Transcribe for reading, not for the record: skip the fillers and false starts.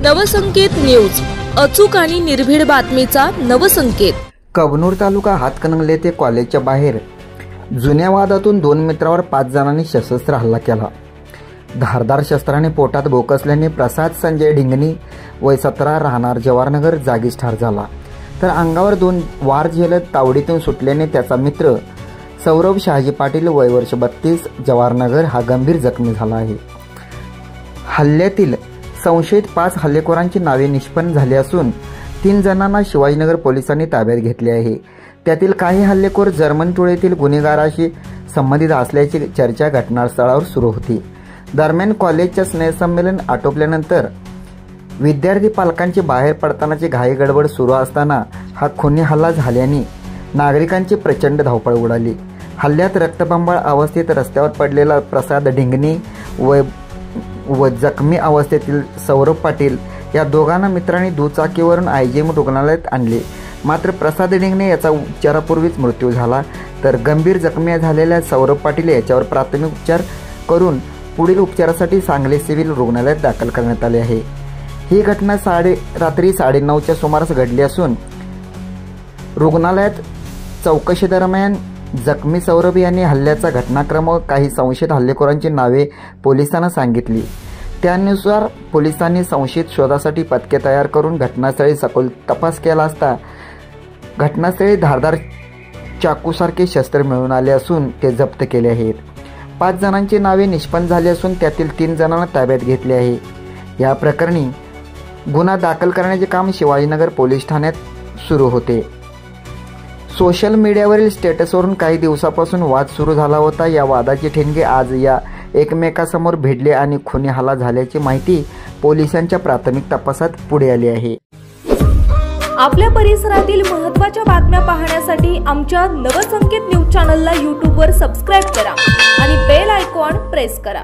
Navsanket news, अचूक आणि निर्भीड बातमीचा नवसंकेत। कबनूर तालुका हातकणंगले येथे कॉलेजच्या बाहेर जुन्या वादातून 2 मित्रांवर 5 जणांनी सशस्त्र हल्ला केला। धारदार शस्त्राने पोटात बोकसल्याने प्रसाद संजय ढिंगणी वय 17 राहणार जवाहरनगर जागीच ठार झाला, तर अंगावर 2 वार झेलत तावडीतून सुटल्याने त्याचा मित्र सौरभ शहाजी पाटील वय वर्ष 32 जवाहरनगर हा गंभीर जखमी झाला आहे। हल्ल्यातील संशयित 5 हल्लेखोरांची नावे निष्पन्न झाली असून 3 जणांना शिवाजीनगर पोलिसांनी ताब्यात घेतले आहे। त्यातील काही हल्लेखोर जर्मन टोळीतील गुन्हेगाराशी संबंधित असल्याची चर्चा घटनास्थळावर सुरू होती। दरम्यान कॉलेजच्या स्नेहसंमेलन आटोपल्यानंतर विद्यार्थी पालकांची बाहेर पडतानाची घाई गडबड सुरू असताना हा खुनी हल्ला झाल्याने नागरिकांची प्रचंड धावपळ उडाली। हल्ल्यात रक्तबंबाळ अवस्थेत रस्त्यावर पडलेला प्रसाद ढिंगणी व जखमी अवस्थेतील सौरभ पाटील या दोघांना मित्रांनी दुचाकीवरून आयजीएम रुग्णालयात आणले, मात्र प्रसाद ढिंगणे याचा उपचारापूर्वीच मृत्यू झाला, तर गंभीर जखमी झालेल्या सौरभ पाटील याच्यावर प्राथमिक उपचार करून पुढील उपचारासाठी सांगली सिव्हिल रुग्णालयात दाखल करण्यात आले आहे। ही घटना रात्री 9:30च्या सुमारास घडली असून रुग्णालयात चौकशी दरम्यान जखमी सौरभ यांनी हल्ल्याचा घटनाक्रम व काही संशयित हल्लेखोरांची नावे पोलिसांना सांगितली। त्यानुसार पोलिसांनी संशयित शोधासाठी पथके तयार करून घटनास्थळी सखोल तपास केला असता घटनास्थळी धारदार चाकूसारखे शस्त्र मिळून आले असून ते जप्त केले आहेत। 5 जणांची नावे निष्पन्न झाली असून त्यातील 3 जणांना ताब्यात घेतले आहे। या प्रकरणी गुन्हा दाखल करण्याचे काम शिवाजीनगर पोलीस ठाण्यात सुरू होते। सोशल मीडियावरील स्टेटसवरून काही दिवसापासून वाद सुरू झाला होता। या वादाचे ठिणगे आज या एकमेकांसमोर भिडले आणि खुनी हल्ला झाल्याची माहिती पोलिसांच्या प्राथमिक तपासात पुढे आली आहे। आपल्या परिसरातील महत्त्वाच्या बातम्या पाहण्यासाठी आमच्या नवसंकेत न्यूज चॅनलला YouTube वर सबस्क्राइब करा आणि बेल आयकॉन प्रेस करा।